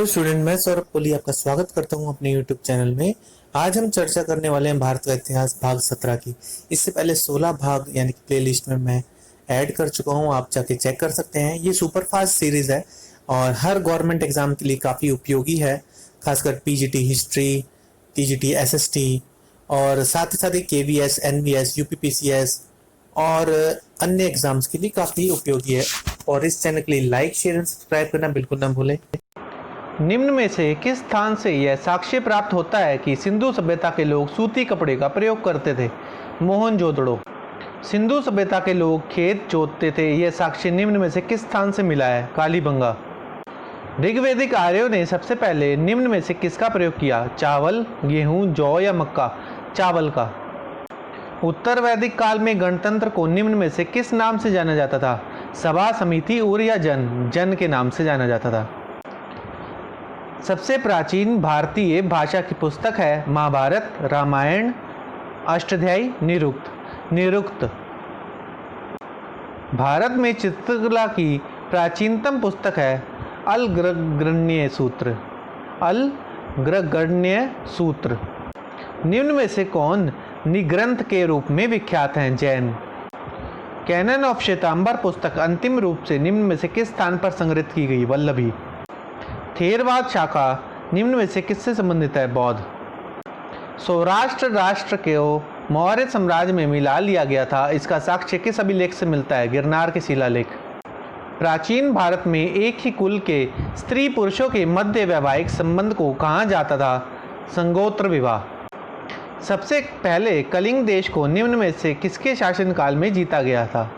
Hello student, मैं सौरभ कोहली आपका स्वागत करता हूं अपने यूट्यूब चैनल में। आज हम चर्चा करने वाले हैं भारत का इतिहास भाग 17 की। इससे पहले 16 भाग यानी कि प्लेलिस्ट में मैं ऐड कर चुका हूं, आप जाके चेक कर सकते हैं। ये सुपर फास्ट सीरीज है और हर गवर्नमेंट एग्जाम के लिए काफ़ी उपयोगी है, खासकर पीजीटी हिस्ट्री, टीजीटी एसएसटी और साथ ही साथ ही केवीएस, एनवीएस, यूपीपीसीएस और अन्य एग्जाम्स के लिए काफ़ी उपयोगी है। और इस चैनल के लिए लाइक, शेयर एंड सब्सक्राइब करना बिल्कुल ना भूलें। निम्न में से किस स्थान से यह साक्ष्य प्राप्त होता है कि सिंधु सभ्यता के लोग सूती कपड़े का प्रयोग करते थे? मोहनजोदड़ो। सिंधु सभ्यता के लोग खेत जोतते थे, यह साक्ष्य निम्न में से किस स्थान से मिला है? कालीबंगा। ऋग्वैदिक आर्यों ने सबसे पहले निम्न में से किसका प्रयोग किया? चावल, गेहूं, जौ या मक्का? चावल का। उत्तर वैदिक काल में गणतंत्र को निम्न में से किस नाम से जाना जाता था? सभा, समिति, उर या जन? जन के नाम से जाना जाता था। सबसे प्राचीन भारतीय भाषा की पुस्तक है महाभारत, रामायण, अष्टाध्यायी, निरुक्त? निरुक्त। भारत में चित्रकला की प्राचीनतम पुस्तक है अलग्रगण्य सूत्र। अलग्रगण्य सूत्र। निम्न में से कौन निग्रंथ के रूप में विख्यात हैं? जैन। कैनन ऑफ श्वेतांबर पुस्तक अंतिम रूप से निम्न में से किस स्थान पर संग्रहित की गई? वल्लभी। थेरवाद शाखा निम्न में से किससे संबंधित है? बौद्ध। सौराष्ट्र राष्ट्र को मौर्य साम्राज्य में मिला लिया गया था, इसका साक्ष्य किस अभिलेख से मिलता है? गिरनार के शिलालेख। प्राचीन भारत में एक ही कुल के स्त्री पुरुषों के मध्य वैवाहिक संबंध को कहा जाता था? संगोत्र विवाह। सबसे पहले कलिंग देश को निम्न में से किसके शासनकाल में जीता गया था?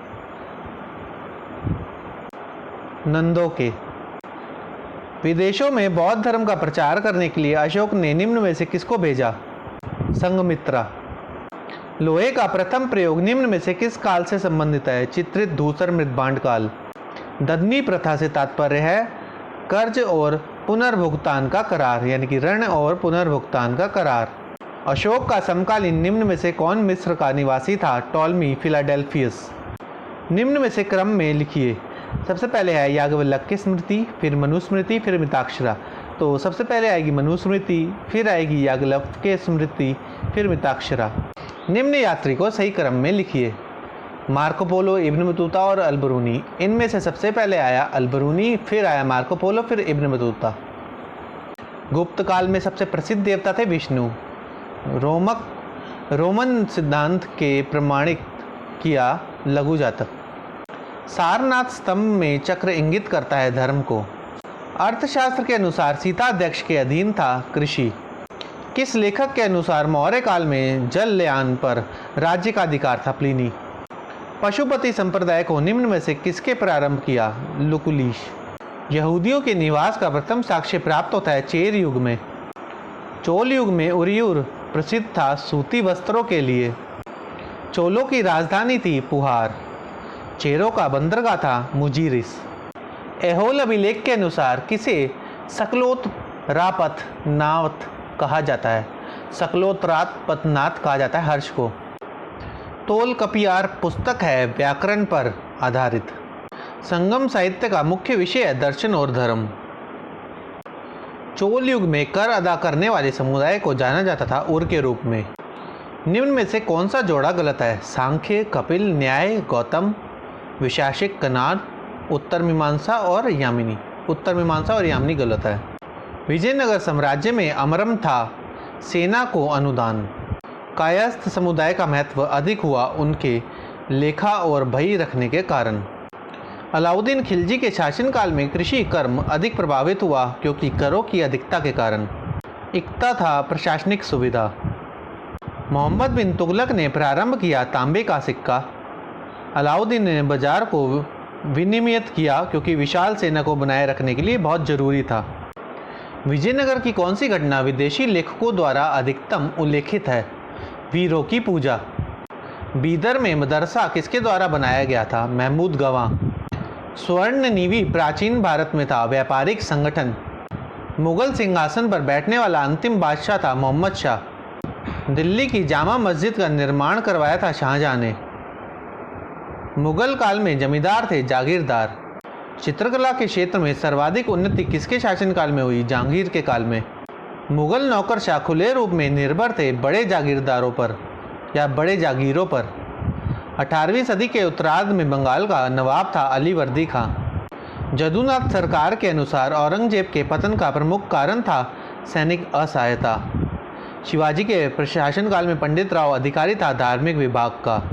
नंदों के। विदेशों में बौद्ध धर्म का प्रचार करने के लिए अशोक ने निम्न में से किसको भेजा? संघमित्रा। लोहे का प्रथम प्रयोग निम्न में से किस काल से संबंधित है? चित्रित धूसर मृदभांड काल। दधनी प्रथा से तात्पर्य है कर्ज और पुनर्भुगतान का करार, यानी कि ऋण और पुनर्भुगतान का करार। अशोक का समकालीन निम्न में से कौन मिस्र का निवासी था? टॉलमी, फिलाडेल्फियस। निम्न में से क्रम में लिखिए। सबसे पहले है याज्ञवल्क्य की स्मृति, फिर मनुस्मृति, फिर मिताक्षरा। तो सबसे पहले आएगी मनुस्मृति, फिर आएगी याज्ञवल्क्य की स्मृति, फिर मिताक्षरा। निम्न यात्री को सही क्रम में लिखिए। मार्को पोलो, इब्न बतूता और अल-बरूनी। इनमें से सबसे पहले आया अल-बरूनी, फिर आया मार्को पोलो, फिर इब्न बतूता। गुप्त काल में सबसे प्रसिद्ध देवता थे विष्णु। रोमन सिद्धांत के प्रमाणित किया लघु जातक। सारनाथ स्तंभ में चक्र इंगित करता है धर्म को। अर्थशास्त्र के अनुसार सीता अध्यक्ष के अधीन था कृषि। किस लेखक के अनुसार मौर्य काल में जलयान पर राज्य का अधिकार था? प्लिनी। पशुपति संप्रदाय को निम्न में से किसके प्रारंभ किया? लुकुलीश। यहूदियों के निवास का प्रथम साक्ष्य प्राप्त होता है चेर युग में। चोल युग में उरियूर प्रसिद्ध था सूती वस्त्रों के लिए। चोलों की राजधानी थी पुहार। चेरों का बंदरगाह था मुजीरिस। ऐहोल अभिलेख के अनुसार किसे सकलोत रापथ नाथ कहा जाता है? सकलोत रात पथनाथ कहा जाता है हर्ष को। तोल कपियार पुस्तक है व्याकरण पर आधारित। संगम साहित्य का मुख्य विषय है दर्शन और धर्म। चोल युग में कर अदा करने वाले समुदाय को जाना जाता था उर के रूप में। निम्न में से कौन सा जोड़ा गलत है? सांख्य, कपिल, न्याय, गौतम, विशासिक, कनाद, उत्तर मीमांसा और यामिनी। उत्तर मीमांसा और यामिनी गलत है। विजयनगर साम्राज्य में अमरम था सेना को अनुदान। कायस्थ समुदाय का महत्व अधिक हुआ उनके लेखा और भई रखने के कारण। अलाउद्दीन खिलजी के शासनकाल में कृषि कर्म अधिक प्रभावित हुआ क्योंकि करों की अधिकता के कारण। इकता था प्रशासनिक सुविधा। मोहम्मद बिन तुगलक ने प्रारंभ किया तांबे का सिक्का। अलाउद्दीन ने बाजार को विनियमित किया क्योंकि विशाल सेना को बनाए रखने के लिए बहुत जरूरी था। विजयनगर की कौन सी घटना विदेशी लेखकों द्वारा अधिकतम उल्लेखित है? वीरों की पूजा। बीदर में मदरसा किसके द्वारा बनाया गया था? महमूद गवाह। स्वर्णनिधि प्राचीन भारत में था व्यापारिक संगठन। मुगल सिंहासन पर बैठने वाला अंतिम बादशाह था मोहम्मद शाह। दिल्ली की जामा मस्जिद का निर्माण करवाया था शाहजहां ने। मुगल काल में जमींदार थे जागीरदार। चित्रकला के क्षेत्र में सर्वाधिक उन्नति किसके शासनकाल में हुई? जहांगीर के काल में। मुगल नौकरशाह खुले रूप में निर्भर थे बड़े जागीरदारों पर या बड़े जागीरों पर। 18वीं सदी के उत्तरार्ध में बंगाल का नवाब था अलीवर्दी खां। जदुनाथ सरकार के अनुसार औरंगजेब के पतन का प्रमुख कारण था सैनिक असहायता। शिवाजी के प्रशासन काल में पंडित राव अधिकारी था धार्मिक विभाग का।